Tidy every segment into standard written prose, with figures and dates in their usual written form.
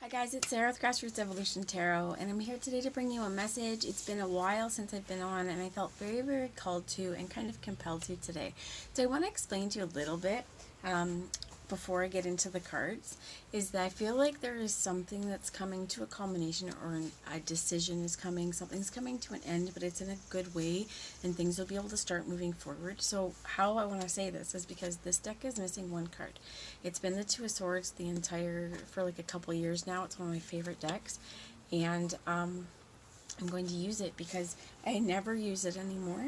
Hi guys, it's Sarah with Grassroots Evolution Tarot, and I'm here today to bring you a message. It's been a while since I've been on, and I felt very, very called to and kind of compelled to today. So I want to explain to you a little bit before I get into the cards, is that I feel like there is something that's coming to a culmination, or a decision is coming, something's coming to an end, but it's in a good way, and things will be able to start moving forward. So how I want to say this is because this deck is missing one card. It's been the Two of Swords for like a couple years now. It's one of my favorite decks, and I'm going to use it because I never use it anymore.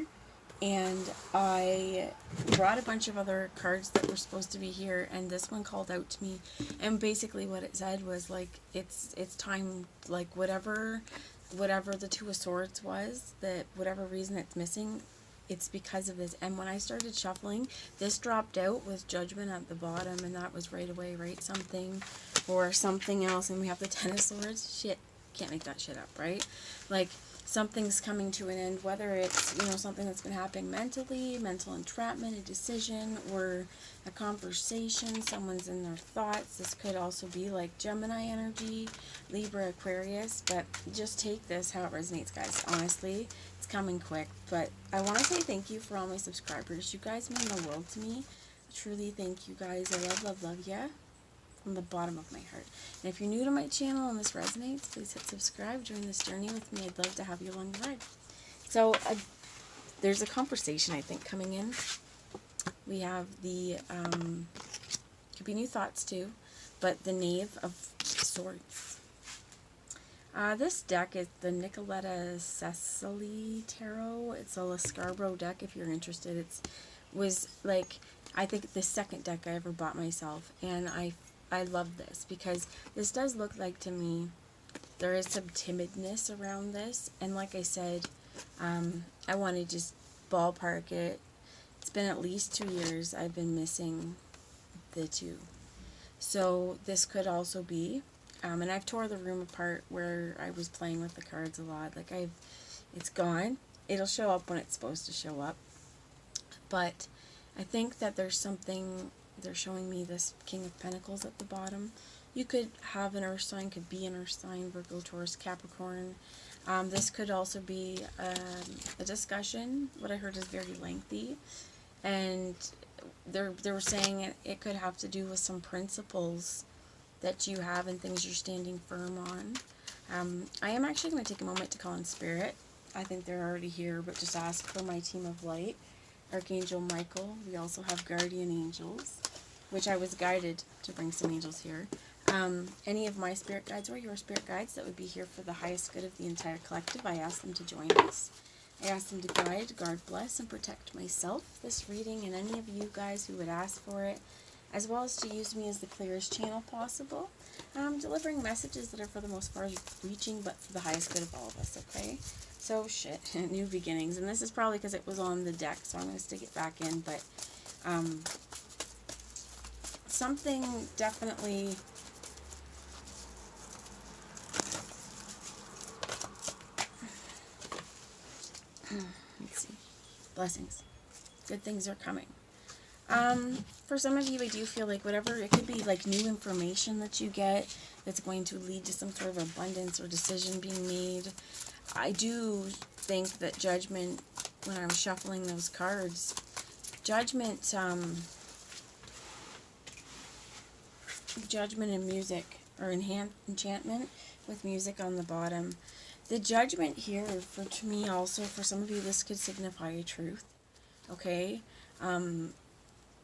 And I brought a bunch of other cards that were supposed to be here, and this one called out to me, and basically what it said was like it's time, like whatever the Two of Swords was, that whatever reason it's missing, it's because of this. And when I started shuffling, this dropped out with Judgment at the bottom, and that was right away, right? Something or something else, and we have the Ten of Swords. Shit, can't make that shit up, right? Like, something's coming to an end, whether it's, something that's been happening mentally, mental entrapment, a decision, or a conversation, someone's in their thoughts. This could also be like Gemini energy, Libra, Aquarius, but just take this how it resonates, guys. Honestly, it's coming quick, but I want to say thank you for all my subscribers. You guys mean the world to me. Truly, thank you guys. I love, love, love ya. From the bottom of my heart. And if you're new to my channel and this resonates, please hit subscribe. Join this journey with me. I'd love to have you along the ride. So there's a conversation, I think, coming in. We have the, could be new thoughts too, but the Knave of Swords. This deck is the Nicoletta Cecily Tarot. It's a Scarborough deck if you're interested. Was like, I think the second deck I ever bought myself, and I love this because this does look like, to me, there is some timidness around this. And like I said, I want to just ballpark it. It's been at least 2 years I've been missing the two. So this could also be, and I've tore the room apart where I was playing with the cards a lot. Like it's gone. It'll show up when it's supposed to show up. But I think that there's something. They're showing me this King of Pentacles at the bottom. You could have an earth sign, could be an earth sign, Virgo, Taurus, Capricorn. This could also be a discussion. What I heard is very lengthy. And they were saying it could have to do with some principles that you have and things you're standing firm on. I am actually going to take a moment to call in Spirit. I think they're already here, but just ask for my team of light. Archangel Michael. We also have guardian angels, which I was guided to bring some angels here. Any of my spirit guides or your spirit guides that would be here for the highest good of the entire collective, I ask them to join us. I ask them to guard, bless, and protect myself, this reading, and any of you guys who would ask for it, as well as to use me as the clearest channel possible, delivering messages that are for the most far-reaching, but for the highest good of all of us, okay? So, shit, new beginnings, and this is probably because it was on the deck, so I'm going to stick it back in, but, something definitely, let's see, blessings, good things are coming. For some of you, I do feel like whatever, it could be like new information that you get that's going to lead to some sort of abundance or decision being made. I do think that Judgment, when I was shuffling those cards, Judgment, Judgment and music, or enchantment with music on the bottom. The Judgment here, to me also, for some of you, this could signify a truth, okay?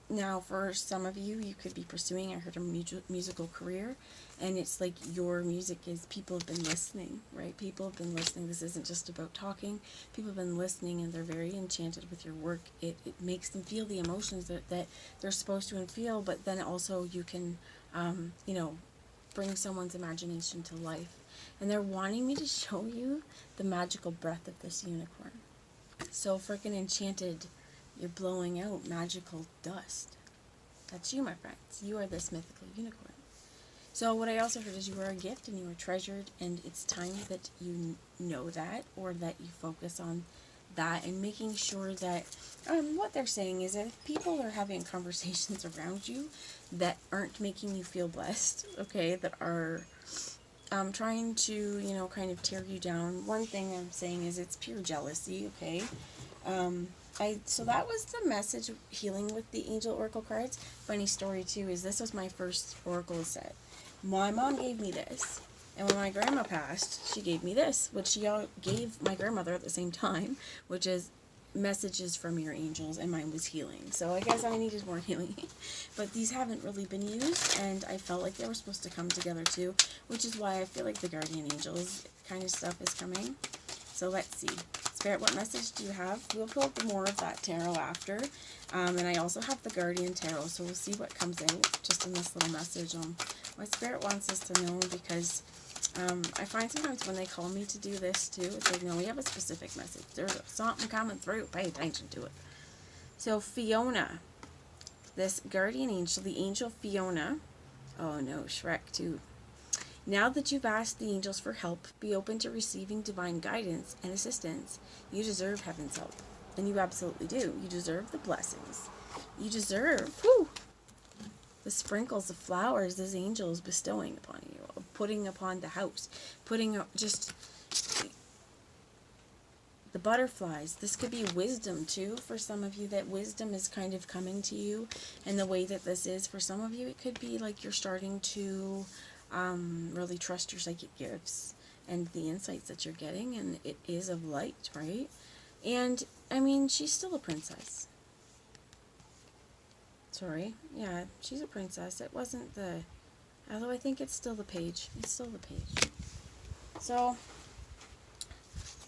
Now, for some of you, you could be pursuing, I heard, a musical career, and it's like your music is, people have been listening, right? People have been listening. This isn't just about talking. People have been listening, and they're very enchanted with your work. It makes them feel the emotions that they're supposed to feel, but then also you can, bring someone's imagination to life. And they're wanting me to show you the magical breath of this unicorn. So freaking enchanted. You're blowing out magical dust. That's you, my friends. You are this mythical unicorn. So what I also heard is you are a gift and you are treasured, and it's time that you know that, or that you focus on that, and making sure that what they're saying is that if people are having conversations around you that aren't making you feel blessed, okay, that are trying to, kind of tear you down. One thing I'm saying is it's pure jealousy, okay? So that was the message, healing with the Angel Oracle cards. Funny story too is this was my first Oracle set. My mom gave me this, and when my grandma passed, she gave me this, which she gave my grandmother at the same time, which is messages from your angels, and mine was healing. So I guess I needed more healing. But these haven't really been used, and I felt like they were supposed to come together too, which is why I feel like the guardian angels kind of stuff is coming. So let's see. Spirit, what message do you have? We'll pull more of that tarot after. And I also have the guardian tarot, so we'll see what comes out just in this little message on what Spirit wants us to know, because I find sometimes when they call me to do this too, it's like, no, we have a specific message. There's something coming through. Pay attention to it. So Fiona, this guardian angel, the angel Fiona. Oh no, Shrek too. Now that you've asked the angels for help, be open to receiving divine guidance and assistance. You deserve heaven's help. And you absolutely do. You deserve the blessings. You deserve the sprinkles of flowers this angel is bestowing upon you, putting upon the house, putting just the butterflies. This could be wisdom too for some of you, that wisdom is kind of coming to you. And the way that this is for some of you, it could be like you're starting to really trust your psychic gifts and the insights that you're getting, and it is of light, right? And I mean, she's still a princess. Sorry, yeah, she's a princess. It wasn't although I think it's still the page. It's still the page. So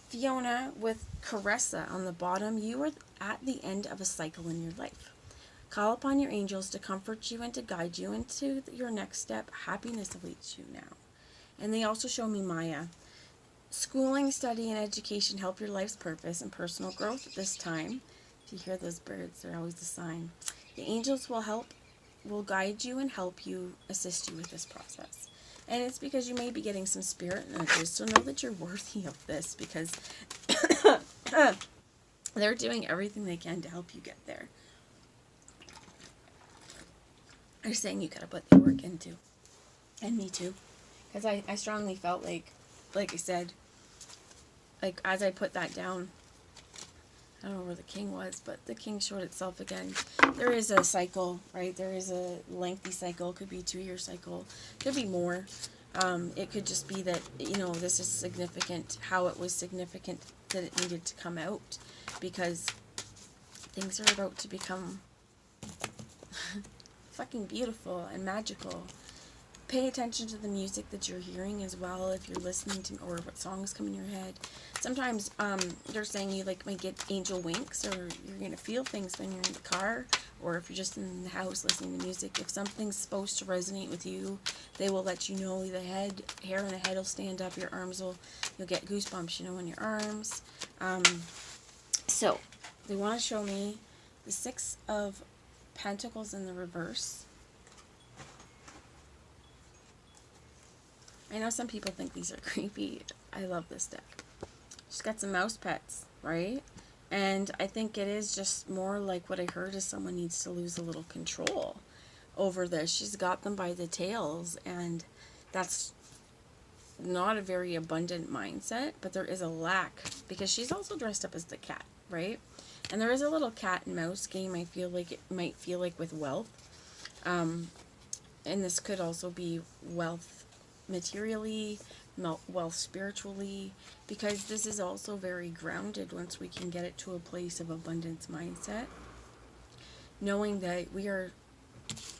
Fiona with Caressa on the bottom, you are at the end of a cycle in your life. Call upon your angels to comfort you and to guide you into your next step. Happiness awaits you now. And they also show me Maya. Schooling, study, and education help your life's purpose and personal growth at this time. If you hear those birds, they're always a sign. The angels will guide you and help you, assist you with this process. And it's because you may be getting some spirit nudges, so know that you're worthy of this, because they're doing everything they can to help you get there. They're saying you gotta put the work into. And me too. Because I strongly felt like I said, like as I put that down, I don't know where the king was, but the king showed itself again. There is a cycle, right? There is a lengthy cycle. It could be a 2-year cycle. Could be more. It could just be that, this is significant, how it was significant that it needed to come out, because things are about to become fucking beautiful and magical. Pay attention to the music that you're hearing as well, if you're listening to, or what songs come in your head. Sometimes they're saying you might get angel winks, or you're going to feel things when you're in the car, or if you're just in the house listening to music. If something's supposed to resonate with you, they will let you know. The hair in the head will stand up, you'll get goosebumps, in your arms. So they want to show me the 6 of Pentacles in the reverse. I know some people think these are creepy. I love this deck. She's got some mouse pets, right? And I think it is just more like what I heard is someone needs to lose a little control over this. She's got them by the tails, and that's not a very abundant mindset, but there is a lack, because she's also dressed up as the cat, right? And there is a little cat and mouse game, I feel like it might feel like, with wealth. And this could also be wealth materially, wealth spiritually, because this is also very grounded once we can get it to a place of abundance mindset. Knowing that we are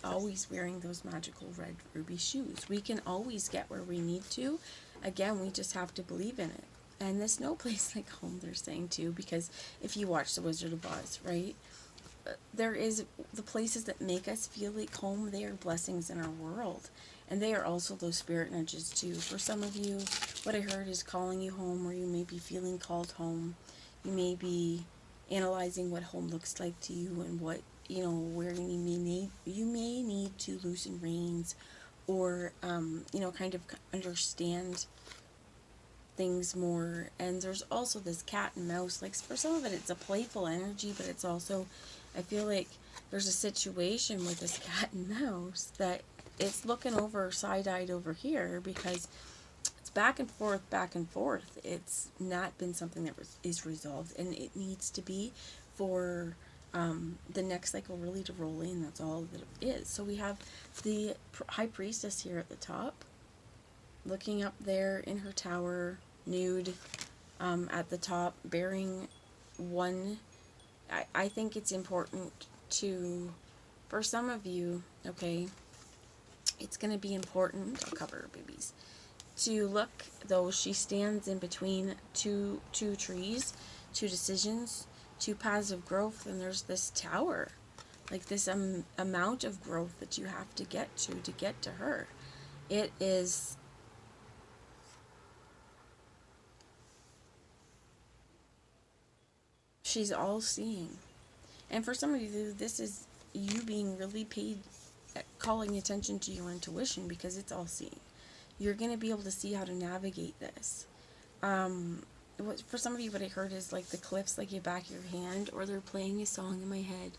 always wearing those magical red ruby shoes. We can always get where we need to. Again, we just have to believe in it. And there's no place like home, they're saying too, because if you watch The Wizard of Oz, right, there is the places that make us feel like home. They are blessings in our world, and they are also those spirit nudges too. For some of you, what I heard is calling you home, or you may be feeling called home. You may be analyzing what home looks like to you, and what, where you may need to loosen reins, or kind of understand things more. And there's also this cat and mouse, like for some of it it's a playful energy, but it's also, I feel like there's a situation with this cat and mouse that it's looking over side-eyed over here, because back and forth, back and forth. It's not been something that is resolved, and it needs to be for the next cycle really to roll in. That's all that it is. So we have the high priestess here at the top, looking up there in her tower, nude, at the top, bearing one. I think it's important to, for some of you, okay, it's going to be important, I'll cover her babies, to look, though she stands in between two trees, two decisions, two paths of growth, and there's this tower, like this amount of growth that you have to get to her. It is, she's all seeing. And for some of you, this is you being really paid at calling attention to your intuition, because it's all seeing. You're going to be able to see how to navigate this. For some of you, what I heard is like the cliffs, like you back your hand, or they're playing a song in my head.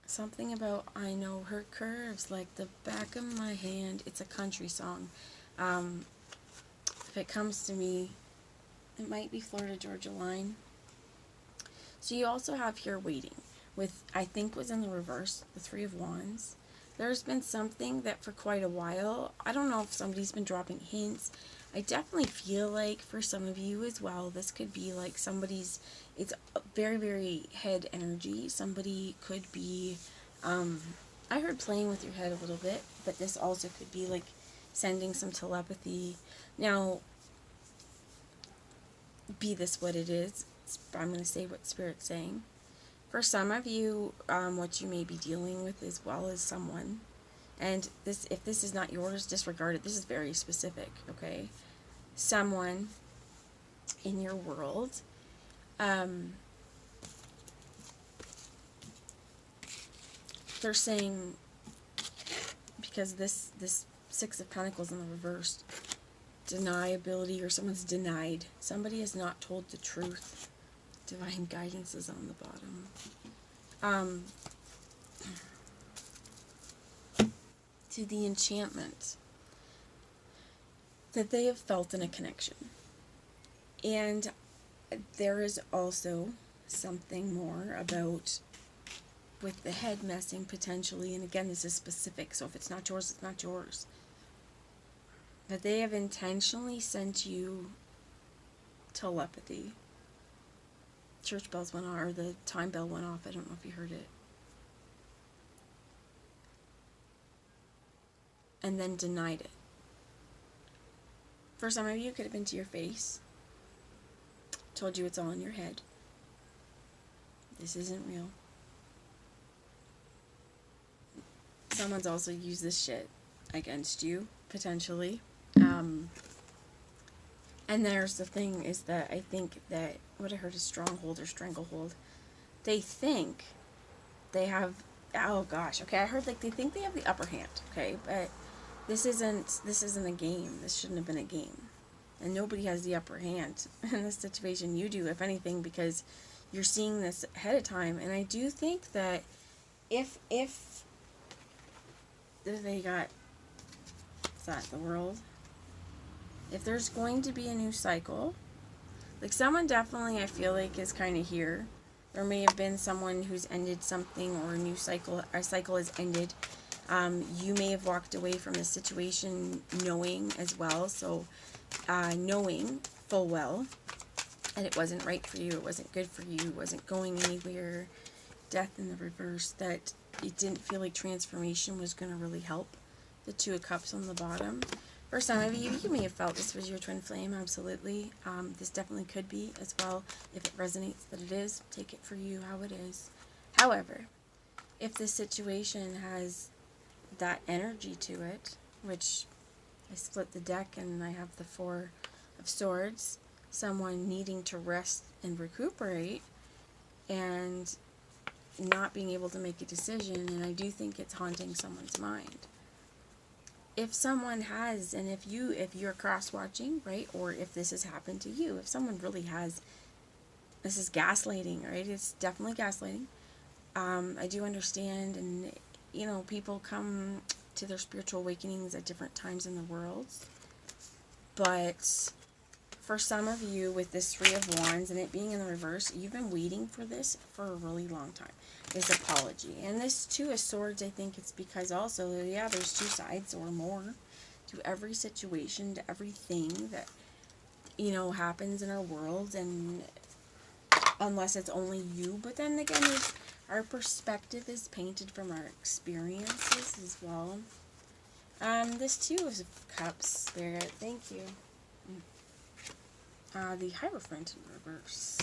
Something about, I know her curves like the back of my hand. It's a country song. If it comes to me, it might be Florida Georgia Line. So you also have here waiting with, I think was in the reverse, the Three of Wands. There's been something that for quite a while, I don't know if somebody's been dropping hints. I definitely feel like for some of you as well, this could be like somebody's, it's very, very head energy. Somebody could be, I heard playing with your head a little bit, but this also could be like sending some telepathy. Now, be this what it is, I'm going to say what Spirit's saying. For some of you, what you may be dealing with as well as someone, and this, if this is not yours, disregard it. This is very specific, okay? Someone in your world, they're saying, because this Six of Pentacles in the reverse, deniability, or someone's denied. Somebody has not told the truth. Divine guidance is on the bottom. To the enchantment that they have felt in a connection. And there is also something more about with the head messing potentially, and again, this is specific, so if it's not yours, it's not yours. That they have intentionally sent you telepathy. Church bells went off, or the time bell went off. I don't know if you heard it. And then denied it. For some of you, it could have been to your face. Told you it's all in your head. This isn't real. Someone's also used this shit against you, potentially. And there's the thing is that I think that what I heard is stronghold or stranglehold. They think they have, oh gosh, okay, I heard like they think they have the upper hand, okay, but this isn't a game. This shouldn't have been a game. And nobody has the upper hand in this situation. You do, if anything, because you're seeing this ahead of time. And I do think that if they got, what's that, the world? If there's going to be a new cycle, like someone definitely I feel like is kind of here. There may have been someone who's ended something, or a new cycle, our cycle has ended. You may have walked away from the situation knowing as well, so knowing full well that it wasn't right for you, it wasn't good for you, it wasn't going anywhere. Death in the reverse, that it didn't feel like transformation was going to really help. The Two of Cups on the bottom. For some of you, you may have felt this was your twin flame, absolutely. This definitely could be as well. If it resonates that it is, take it for you how it is. However, if this situation has that energy to it, which I split the deck and I have the Four of Swords, someone needing to rest and recuperate and not being able to make a decision, and I do think it's haunting someone's mind. If someone has, and if you're cross-watching, right, or if this has happened to you, if someone really has, this is gaslighting, right, it's definitely gaslighting. I do understand, and, you know, people come to their spiritual awakenings at different times in the world. But for some of you, with this Three of Wands and it being in the reverse, you've been waiting for this for a really long time. This apology. And this Two of Swords, I think it's because also, yeah, there's two sides or more to every situation, to everything that, you know, happens in our world. And unless it's only you. But then again, our perspective is painted from our experiences as well. This Two of Cups, Spirit, thank you. The Hierophant in reverse.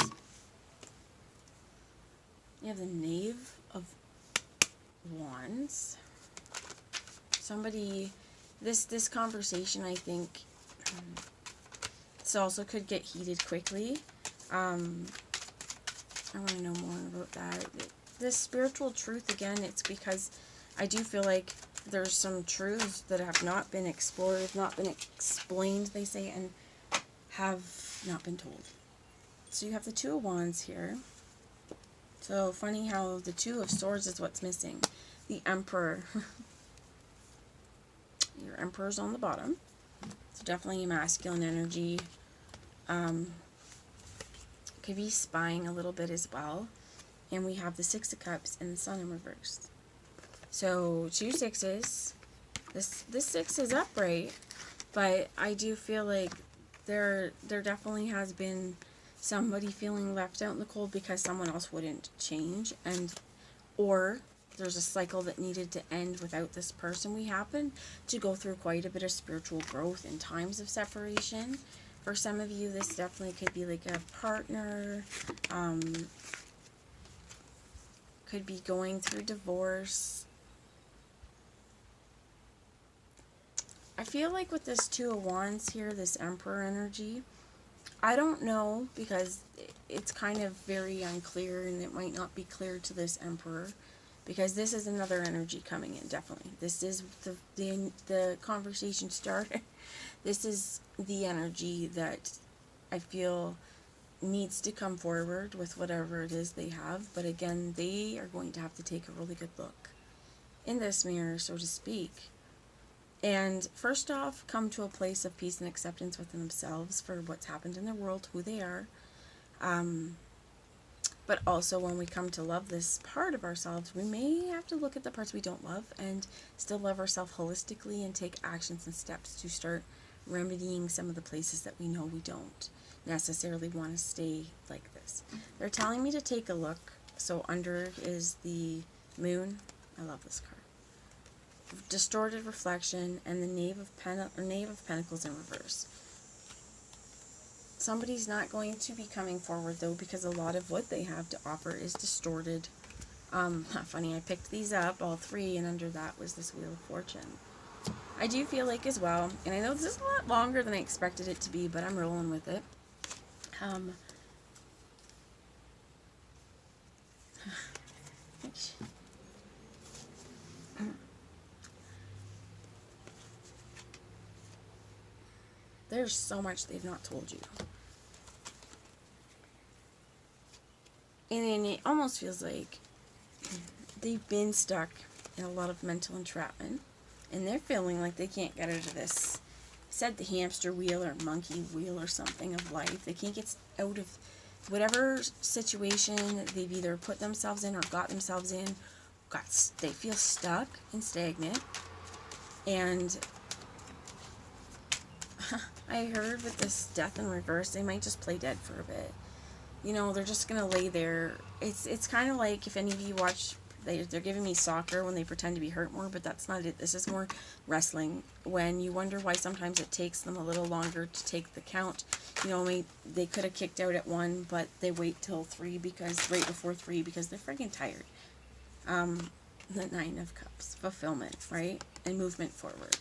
You have the Knave of Wands. Somebody, this conversation, I think, this also could get heated quickly. I want to know more about that. This spiritual truth, again, it's because I do feel like there's some truths that have not been explored, have not been explained, they say, and have not been told. So you have the Two of Wands here. So funny how the Two of Swords is what's missing. The Emperor. Your Emperor's on the bottom. So definitely a masculine energy. Could be spying a little bit as well. And we have the Six of Cups and the Sun in reverse. So 2 sixes. This 6 is upright, but I do feel like there definitely has been somebody feeling left out in the cold because someone else wouldn't change, or there's a cycle that needed to end without this person. We happen to go through quite a bit of spiritual growth in times of separation. For some of you, this definitely could be like a partner, could be going through divorce. I feel like with this Two of Wands here, this Emperor energy, I don't know, because it's kind of very unclear, and it might not be clear to this Emperor, because this is another energy coming in, definitely. This is the conversation starter. This is the energy that I feel needs to come forward with whatever it is they have. But again, they are going to have to take a really good look in this mirror, so to speak. And first off, come to a place of peace and acceptance within themselves for what's happened in their world, who they are. But also, when we come to love this part of ourselves, we may have to look at the parts we don't love and still love ourselves holistically and take actions and steps to start remedying some of the places that we know we don't necessarily want to stay like this. They're telling me to take a look. So under is the Moon. I love this card. Distorted Reflection, and the Knave of Pentacles in reverse. Somebody's not going to be coming forward, though, because a lot of what they have to offer is distorted. Funny, I picked these up, all three, and under that was this Wheel of Fortune. I do feel like as well, and I know this is a lot longer than I expected it to be, but I'm rolling with it. There's so much they've not told you. And it almost feels like they've been stuck in a lot of mental entrapment. And they're feeling like they can't get out of this. I said the hamster wheel or monkey wheel or something of life. They can't get out of whatever situation they've either put themselves in or got themselves in. They feel stuck and stagnant. And I heard with this Death in reverse, they might just play dead for a bit. You know, they're just going to lay there. It's kind of like if any of you watch, they're giving me soccer when they pretend to be hurt more, but that's not it. This is more wrestling. When you wonder why sometimes it takes them a little longer to take the count. You know, they could have kicked out at 1, but they wait till 3 right before 3 because they're freaking tired. The Nine of Cups, fulfillment, right? And movement forward.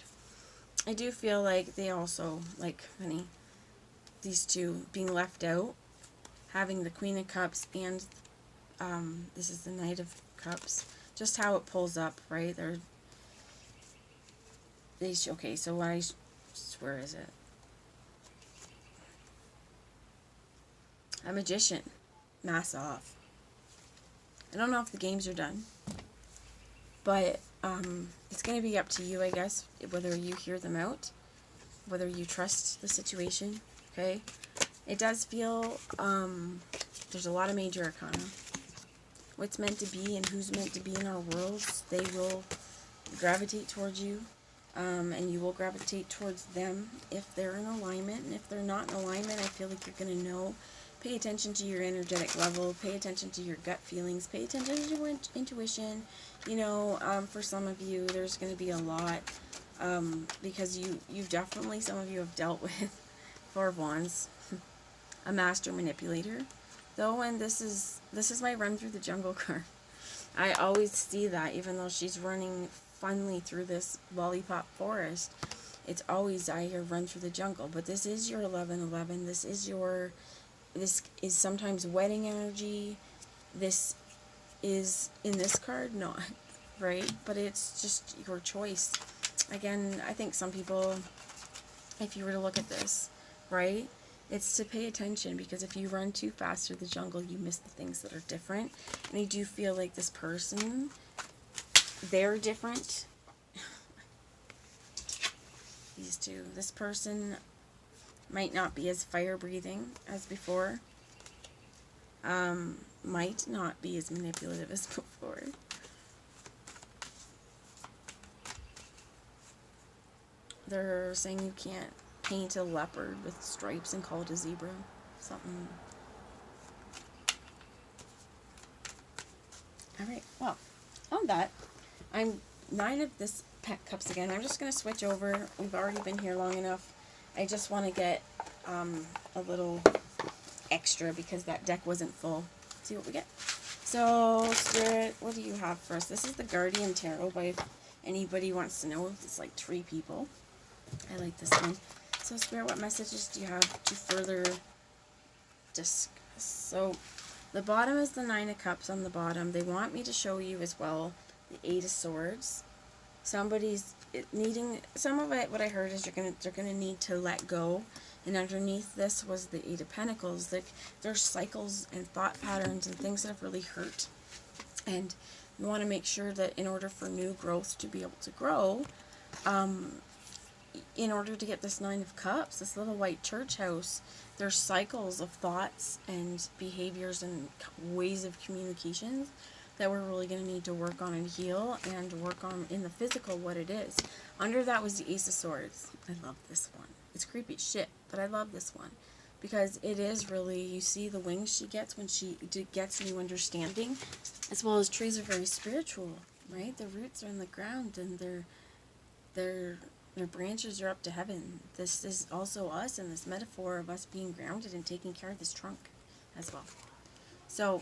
I do feel like they also, like, honey, these two being left out, having the Queen of Cups and this is the Knight of Cups, just how it pulls up, right? Okay, so where is it? A Magician, mask off. I don't know if the games are done, but It's going to be up to you, I guess, whether you hear them out, whether you trust the situation, okay? It does feel, there's a lot of major arcana. What's meant to be and who's meant to be in our worlds, they will gravitate towards you, and you will gravitate towards them if they're in alignment. And if they're not in alignment, I feel like you're going to know. Pay attention to your energetic level, pay attention to your gut feelings, pay attention to your intuition. You know, for some of you, there's going to be a lot, because you've definitely, some of you have dealt with Four of Wands, a master manipulator. Though, and this is my run through the jungle card. I always see that, even though she's running finally through this lollipop forest, it's always I hear run through the jungle. But this is your 1111. This is sometimes wedding energy. This is in this card not, right? But it's just your choice. Again, I think some people, if you were to look at this, right, it's to pay attention, because if you run too fast through the jungle, you miss the things that are different. And I do feel like this person, they're different. These two. This person might not be as fire-breathing as before. Might not be as manipulative as before. They're saying you can't paint a leopard with stripes and call it a zebra. Something. Alright, well, on that, I'm 9 of this pack cups again. I'm just going to switch over. We've already been here long enough. I just want to get a little extra because that deck wasn't full. See what we get. So, Spirit, what do you have for us? This is the Guardian Tarot, by if anybody wants to know. It's like 3 people. I like this one. So, Spirit, what messages do you have to further discuss? So, the bottom is the 9 of Cups on the bottom. They want me to show you as well the 8 of Swords. Somebody's needing, some of it, what I heard is they're gonna need to let go. And underneath this was the 8 of Pentacles. There's cycles and thought patterns and things that have really hurt. And you want to make sure that in order for new growth to be able to grow, in order to get this 9 of Cups, this little white church house, there's cycles of thoughts and behaviors and ways of communications that we're really going to need to work on and heal, and work on in the physical what it is. Under that was the Ace of Swords. I love this one. It's creepy as shit, but I love this one. Because it is really, you see the wings she gets when she gets new understanding, as well as trees are very spiritual, right? The roots are in the ground, and their branches are up to heaven. This is also us, and this metaphor of us being grounded and taking care of this trunk as well. So,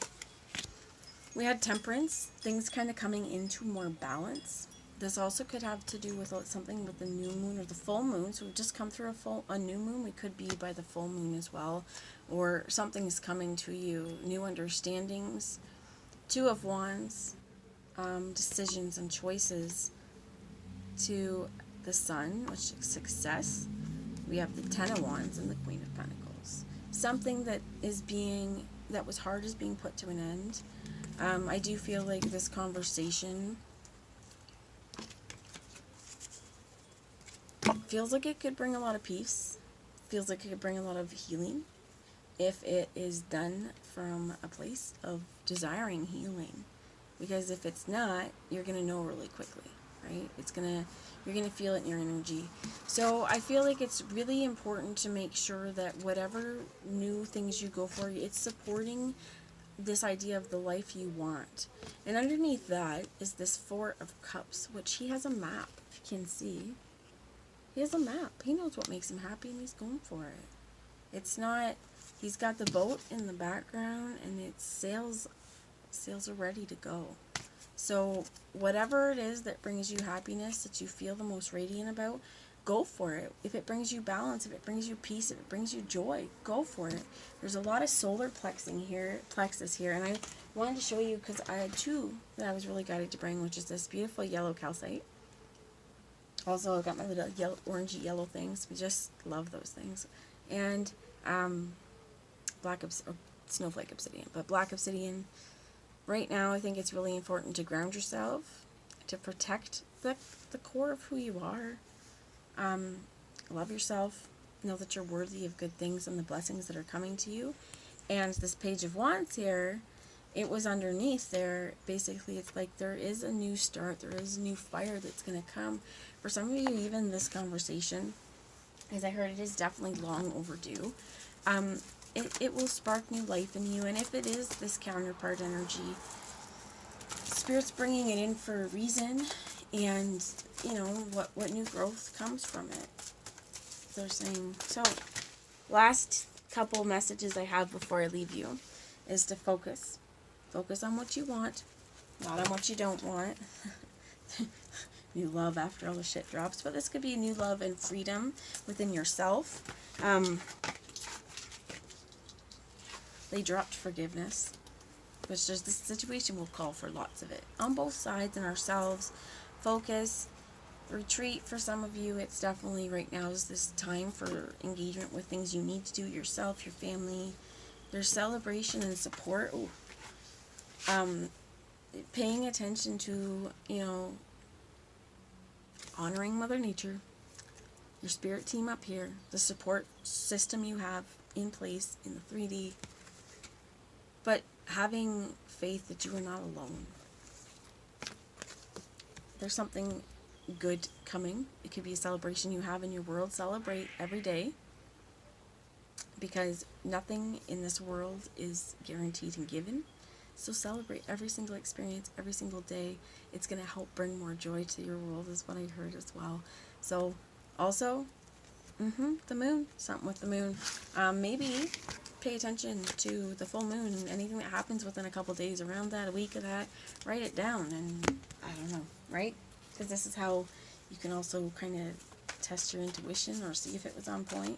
we had Temperance, things kind of coming into more balance. This also could have to do with something with the new moon or the full moon. So we've just come through a new moon. We could be by the full moon as well. Or something's coming to you. New understandings. 2 of Wands. Decisions and choices. To the Sun, which is success. We have the 10 of Wands and the Queen of Pentacles. Something that was hard is being put to an end. I do feel like this conversation feels like it could bring a lot of peace. Feels like it could bring a lot of healing if it is done from a place of desiring healing. Because if it's not, you're going to know really quickly, right? You're going to feel it in your energy. So I feel like it's really important to make sure that whatever new things you go for, it's supporting this idea of the life you want. And underneath that is this 4 of Cups, which he has a map, if you can see. He has a map. He knows what makes him happy, and he's going for it. It's not, he's got the boat in the background, and it's sails are ready to go. So whatever it is that brings you happiness, that you feel the most radiant about, go for it. If it brings you balance, if it brings you peace, if it brings you joy, go for it. There's a lot of solar plexus here, and I wanted to show you because I had 2 that I was really guided to bring, which is this beautiful yellow calcite. Also, I've got my little orangey yellow things. We just love those things. And snowflake obsidian. But black obsidian, right now I think it's really important to ground yourself to protect the core of who you are. Love yourself. Know that you're worthy of good things and the blessings that are coming to you. And this Page of Wands here, it was underneath there. Basically, it's like there is a new start. There is a new fire that's going to come. For some of you, even this conversation, as I heard, it is definitely long overdue. It will spark new life in you. And if it is this counterpart energy, Spirit's bringing it in for a reason. And, you know, what new growth comes from it. They're saying. So, last couple messages I have before I leave you is to focus. Focus on what you want, not on what you don't want. New love after all the shit drops. But this could be a new love and freedom within yourself. They dropped forgiveness. Which just this situation will call for lots of it. On both sides and ourselves. Focus. Retreat for some of you. It's definitely right now is this time for engagement with things you need to do yourself, your family. There's celebration and support. Paying attention to, you know, honoring Mother Nature, your spirit team up here, the support system you have in place in the 3D, but having faith that you are not alone. There's something good coming. It could be a celebration you have in your world. Celebrate every day, because nothing in this world is guaranteed and given. So celebrate every single experience, every single day. It's going to help bring more joy to your world, is what I heard as well. So also, the moon, something with the moon. Maybe pay attention to the full moon and anything that happens within a couple days around that, a week of that. Write it down, and I don't know, right? Because this is how you can also kind of test your intuition or see if it was on point.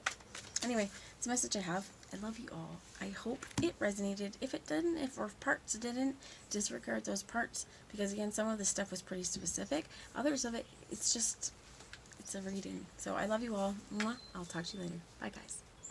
Anyway, it's a message I have. I love you all. I hope it resonated. If it didn't, if or parts didn't, disregard those parts. Because again, some of this stuff was pretty specific. Others of it, it's a reading. So I love you all. Mwah. I'll talk to you later. Bye, guys.